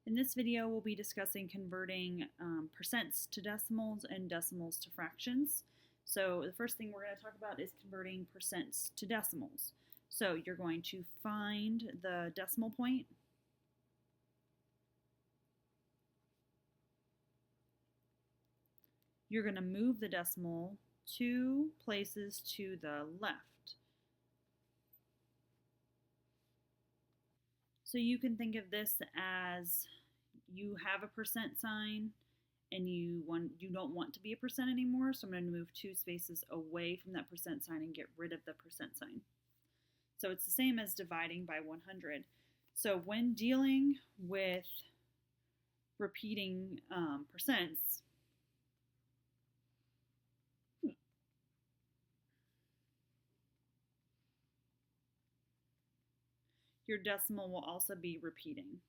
In this video, we'll be discussing converting percents to decimals and decimals to fractions. So the first thing we're going to talk about is converting percents to decimals. So you're going to find the decimal point. You're going to move the decimal 2 places to the left. So you can think of this as you have a percent sign and you don't want to be a percent anymore, so I'm going to move 2 spaces away from that percent sign and get rid of the percent sign. So it's the same as dividing by 100. So when dealing with repeating percents, your decimal will also be repeating.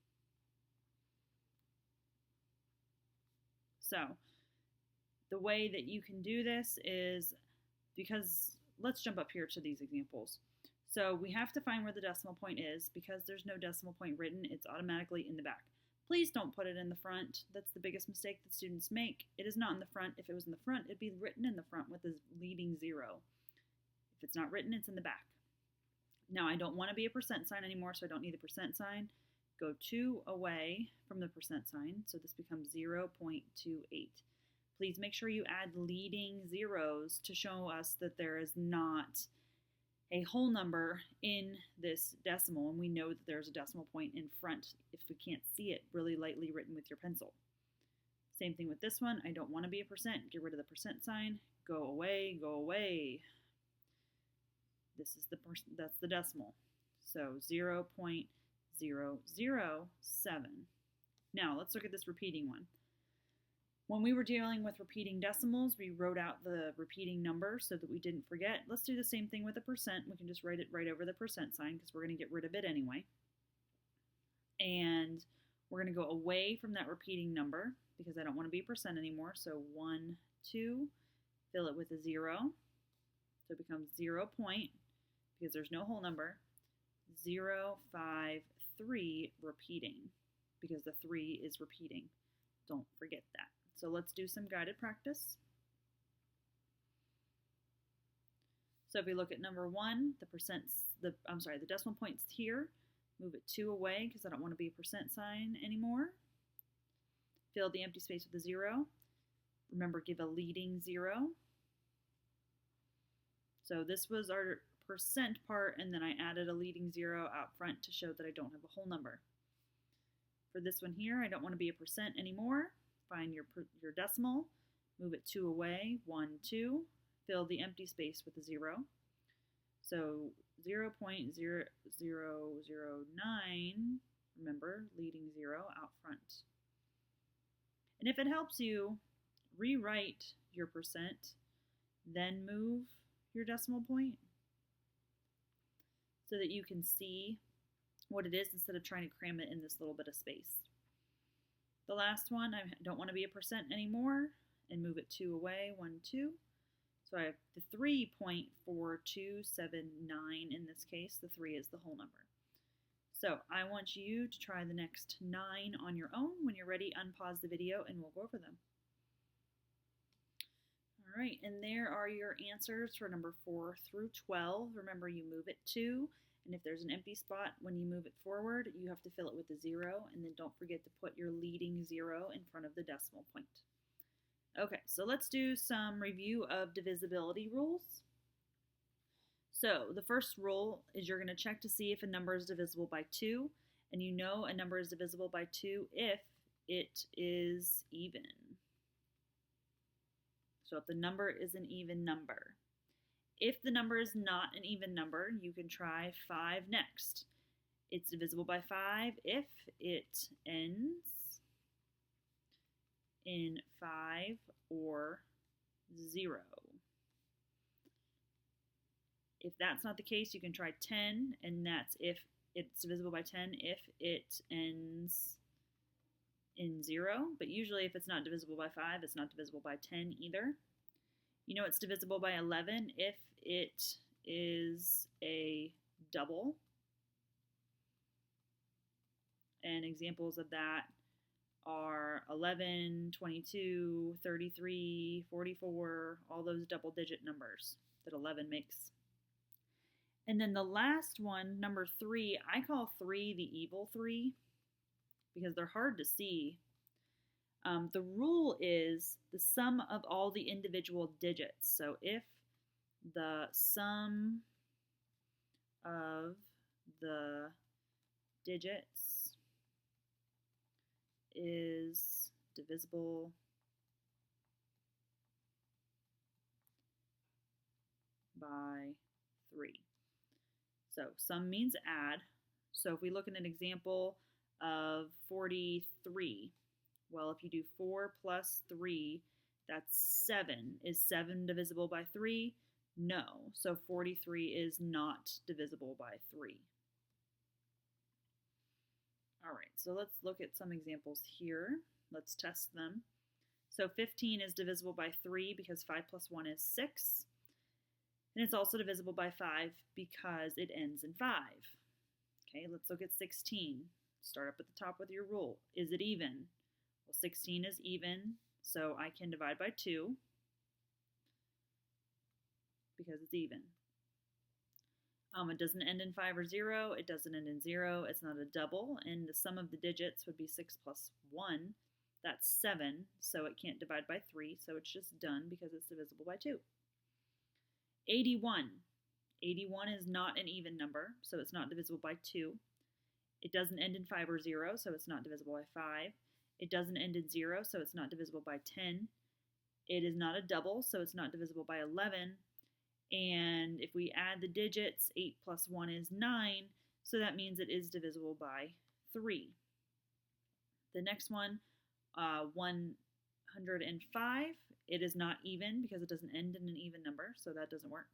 So the way that you can do this is, because let's jump up here to these examples. So we have to find where the decimal point is. Because there's no decimal point written, it's automatically in the back. Please don't put it in the front. That's the biggest mistake that students make. It is not in the front. If it was in the front, it'd be written in the front with a leading 0. If it's not written, it's in the back. Now I don't want to be a percent sign anymore, so I don't need the percent sign. Go 2 away from the percent sign, so this becomes 0.28. Please make sure you add leading zeros to show us that there is not a whole number in this decimal, and we know that there's a decimal point in front if we can't see it really lightly written with your pencil. Same thing with this one. I don't want to be a percent. Get rid of the percent sign. Go away, go away. This is that's the decimal. So 0.007. Now let's look at this repeating one. When we were dealing with repeating decimals, we wrote out the repeating number so that we didn't forget. Let's do the same thing with a percent. We can just write it right over the percent sign because we're going to get rid of it anyway. And we're going to go away from that repeating number because I don't want to be a percent anymore. So 1, 2, fill it with a 0. So it becomes 0 point, because there's no whole number, 0, 5, 3 repeating, because the 3 is repeating. Don't forget that. So let's do some guided practice. So if we look at number 1, the decimal point's here. Move it 2 away because I don't want to be a percent sign anymore. Fill the empty space with a 0. Remember, give a leading 0. So this was our percent part, and then I added a leading 0 out front to show that I don't have a whole number. For this one here, I don't want to be a percent anymore. Find your decimal, move it 2 away, 1, 2, fill the empty space with a 0. So 0.0009, remember, leading 0 out front. And if it helps you, rewrite your percent, then move your decimal point so that you can see what it is instead of trying to cram it in this little bit of space. The last one, I don't want to be a percent anymore, and move it 2 away, 1, 2. So I have the 3.4279 in this case. The 3 is the whole number. So I want you to try the next 9 on your own. When you're ready, unpause the video and we'll go over them. All right, and there are your answers for number 4 through 12. Remember, you move it 2, and if there's an empty spot when you move it forward, you have to fill it with a 0, and then don't forget to put your leading 0 in front of the decimal point. Okay, so let's do some review of divisibility rules. So the first rule is you're going to check to see if a number is divisible by 2, and you know a number is divisible by 2 if it is even. So if the number is an even number. If the number is not an even number, you can try 5 next. It's divisible by 5 if it ends in 5 or 0. If that's not the case, you can try 10, and that's if it's divisible by 10 if it ends in 0, but usually if it's not divisible by 5, it's not divisible by 10 either. You know it's divisible by 11 if it is a double. And examples of that are 11, 22, 33, 44, all those double digit numbers that 11 makes. And then the last one, number 3, I call 3 the evil 3 because they're hard to see. The rule is the sum of all the individual digits. So if the sum of the digits is divisible by 3. So sum means add. So if we look at an example of 43, well, if you do 4 plus 3, that's 7. Is 7 divisible by 3? No. So 43 is not divisible by 3. All right, so let's look at some examples here. Let's test them. So 15 is divisible by 3 because 5 plus 1 is 6. And it's also divisible by 5 because it ends in 5. Okay, let's look at 16. Start up at the top with your rule. Is it even? Well, 16 is even, so I can divide by 2 because it's even. It doesn't end in 5 or 0. It doesn't end in 0. It's not a double, and the sum of the digits would be 6 plus 1. That's 7, so it can't divide by 3, so it's just done because it's divisible by 2. 81. 81 is not an even number, so it's not divisible by 2. It doesn't end in 5 or 0, so it's not divisible by 5. It doesn't end in 0, so it's not divisible by 10. It is not a double, so it's not divisible by 11. And if we add the digits, 8 plus 1 is 9, so that means it is divisible by 3. The next one, 105, it is not even because it doesn't end in an even number, so that doesn't work.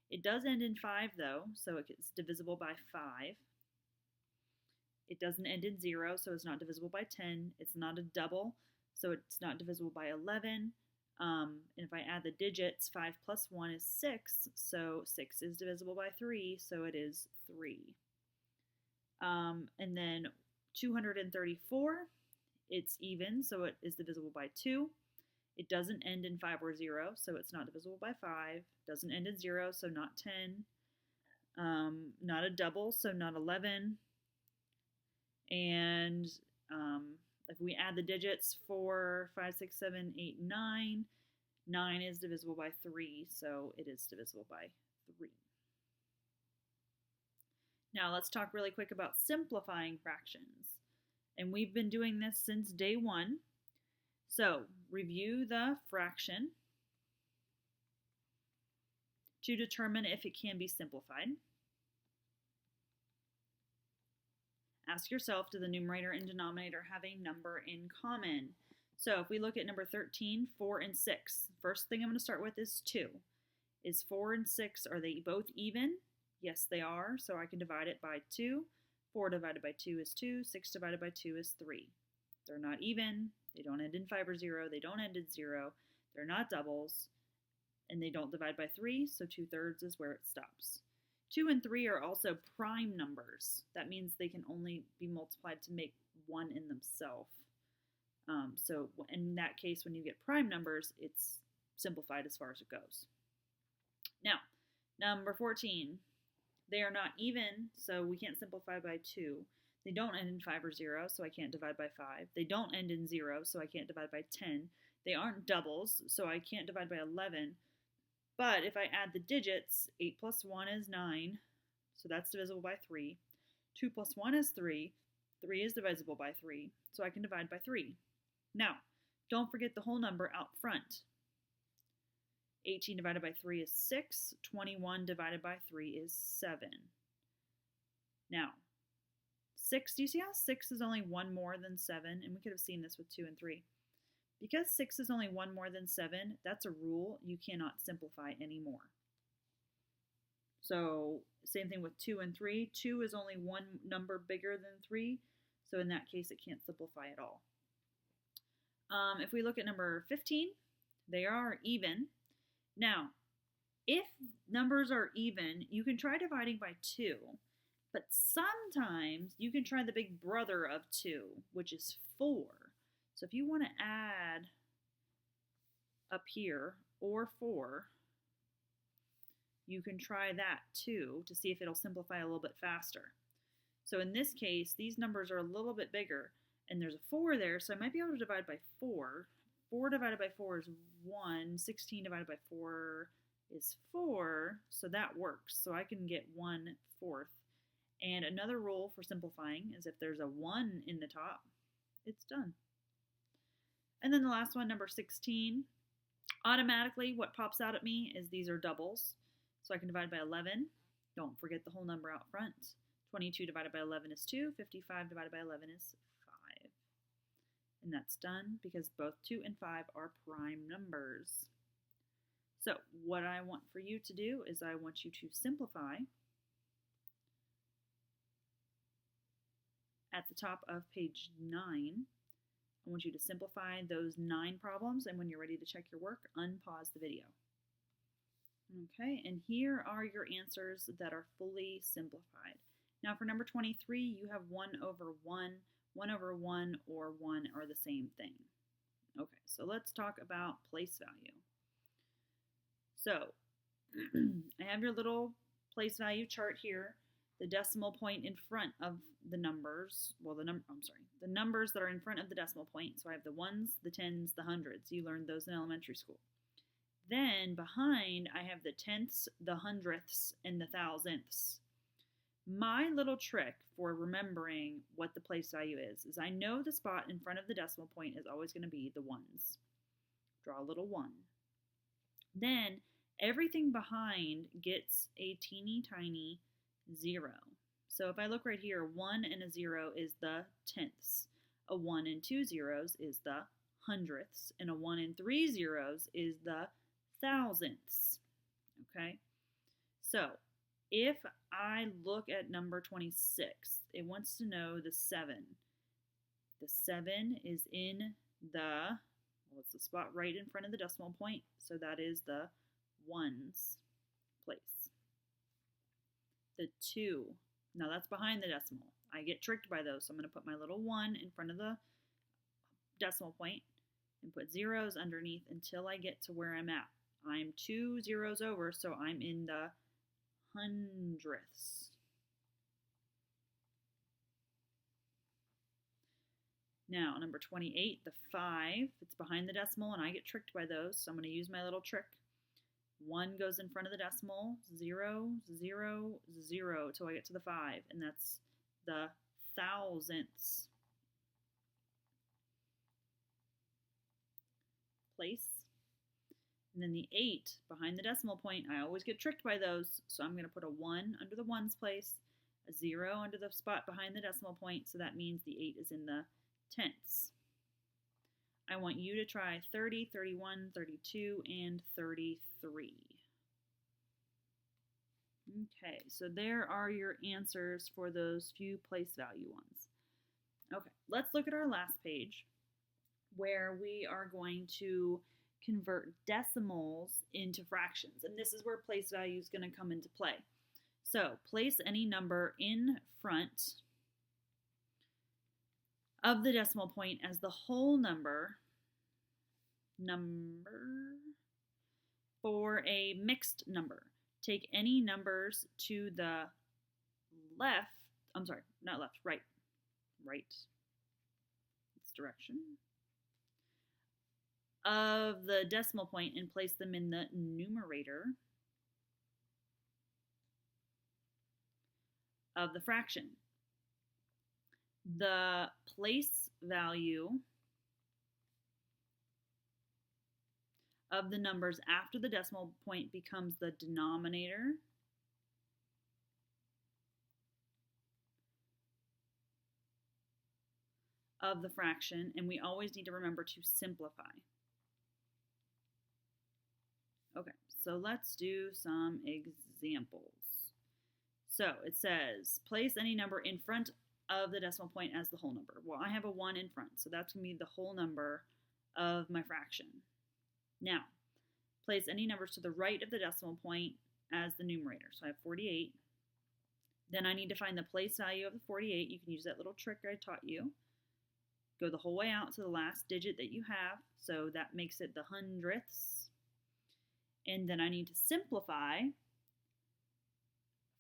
It does end in 5 though, so it's divisible by 5. It doesn't end in 0, so it's not divisible by 10. It's not a double, so it's not divisible by 11. And if I add the digits, 5 plus 1 is 6, so 6 is divisible by 3, so it is 3. And then 234, it's even, so it is divisible by 2. It doesn't end in 5 or 0, so it's not divisible by 5. Doesn't end in 0, so not 10. Not a double, so not 11. And if we add the digits 4, 5, 6, 7, 8, 9, 9 is divisible by 3, so it is divisible by 3. Now let's talk really quick about simplifying fractions. And we've been doing this since day 1. So review the fraction to determine if it can be simplified. Ask yourself, do the numerator and denominator have a number in common? So if we look at number 13, 4 and 6, first thing I'm going to start with is 2. Is 4 and 6, are they both even? Yes, they are, so I can divide it by 2. 4 divided by 2 is 2, 6 divided by 2 is 3. They're not even, they don't end in 5 or 0, they don't end in 0, they're not doubles, and they don't divide by 3, so 2/3 is where it stops. 2 and 3 are also prime numbers. That means they can only be multiplied to make 1 in themselves. So in that case, when you get prime numbers, it's simplified as far as it goes. Now, number 14, they are not even, so we can't simplify by 2. They don't end in 5 or 0, so I can't divide by 5. They don't end in 0, so I can't divide by 10. They aren't doubles, so I can't divide by 11. But if I add the digits, 8 plus 1 is 9, so that's divisible by 3. 2 plus 1 is 3. 3 is divisible by 3, so I can divide by 3. Now, don't forget the whole number out front. 18 divided by 3 is 6. 21 divided by 3 is 7. Now, 6, do you see how 6 is only 1 more than 7? And we could have seen this with 2 and 3. Because 6 is only 1 more than 7, that's a rule. You cannot simplify anymore. So, same thing with 2 and 3. 2 is only 1 number bigger than 3, so in that case, it can't simplify at all. If we look at number 15, they are even. Now, if numbers are even, you can try dividing by 2, but sometimes you can try the big brother of 2, which is 4. So if you want to add up here or 4, you can try that too to see if it'll simplify a little bit faster. So in this case, these numbers are a little bit bigger, and there's a 4 there, so I might be able to divide by 4. 4 divided by 4 is 1. 16 divided by 4 is 4, so that works. So I can get 1/4. And another rule for simplifying is if there's a 1 in the top, it's done. And then the last one, number 16. Automatically, what pops out at me is these are doubles. So I can divide by 11. Don't forget the whole number out front. 22 divided by 11 is 2. 55 divided by 11 is 5. And that's done because both 2 and 5 are prime numbers. So what I want for you to do is I want you to simplify at the top of page 9. I want you to simplify those 9 problems, and when you're ready to check your work, unpause the video. Okay, and here are your answers that are fully simplified. Now for number 23, you have 1/1, 1/1, or 1 are the same thing. Okay, so let's talk about place value. So I have your little place value chart here. The decimal point in front of the numbers, well, the numbers that are in front of the decimal point. So I have the ones, the tens, the hundreds. You learned those in elementary school. Then behind, I have the tenths, the hundredths, and the thousandths. My little trick for remembering what the place value is I know the spot in front of the decimal point is always going to be the ones. Draw a little 1. Then everything behind gets a teeny tiny 0. So if I look right here, 1 and a 0 is the tenths. A 1 and 2 zeros is the hundredths. And a 1 and 3 zeros is the thousandths. Okay? So if I look at number 26, it wants to know the 7. The 7 is in the, well, it's the spot right in front of the decimal point, so that is the ones place. The 2, now that's behind the decimal. I get tricked by those, so I'm going to put my little 1 in front of the decimal point and put zeros underneath until I get to where I'm at. I'm 2 zeros over, so I'm in the hundredths. Now, number 28, the 5, it's behind the decimal, and I get tricked by those, so I'm going to use my little trick. 1 goes in front of the decimal, 0, 0, 0, till I get to the 5, and that's the thousandths place. And then the 8, behind the decimal point, I always get tricked by those, so I'm going to put a 1 under the ones place, a 0 under the spot behind the decimal point, so that means the 8 is in the tenths. I want you to try 30, 31, 32, and 33. Okay, so there are your answers for those few place value ones. Okay, let's look at our last page where we are going to convert decimals into fractions, and this is where place value is going to come into play. So place any number in front of the decimal point as the whole number for a mixed number. Take any numbers to the left, right, it's direction, of the decimal point and place them in the numerator of the fraction. The place value of the numbers after the decimal point becomes the denominator of the fraction, and we always need to remember to simplify. Okay, so let's do some examples. So it says, place any number in front of the decimal point as the whole number. Well, I have a 1 in front, so that's going to be the whole number of my fraction. Now, place any numbers to the right of the decimal point as the numerator. So I have 48. Then I need to find the place value of the 48. You can use that little trick I taught you. go the whole way out to the last digit that you have, so that makes it the hundredths. And then I need to simplify.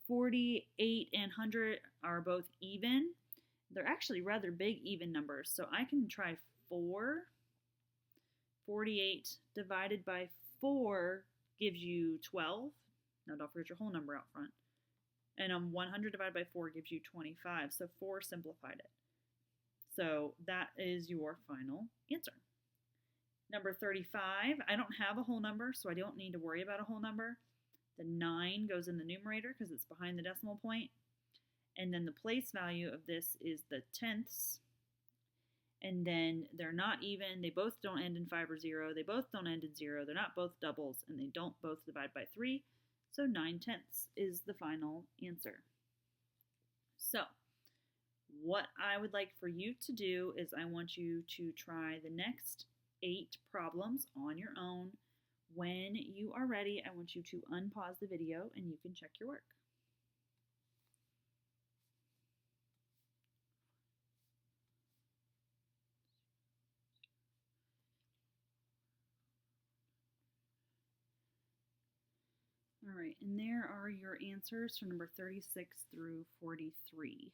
48 and 100 are both even. They're actually rather big even numbers, so I can try 4. 48 divided by 4 gives you 12. Now don't forget your whole number out front. And 100 divided by 4 gives you 25, so 4 simplified it. So that is your final answer. Number 35, I don't have a whole number, so I don't need to worry about a whole number. The 9 goes in the numerator because it's behind the decimal point. And then the place value of this is the tenths. And then they're not even. They both don't end in 5 or 0. They both don't end in 0. They're not both doubles, and they don't both divide by 3. So 9/10 is the final answer. So what I would like for you to do is I want you to try the next 8 problems on your own. When you are ready, I want you to unpause the video and you can check your work. All right, and there are your answers for number 36 through 43.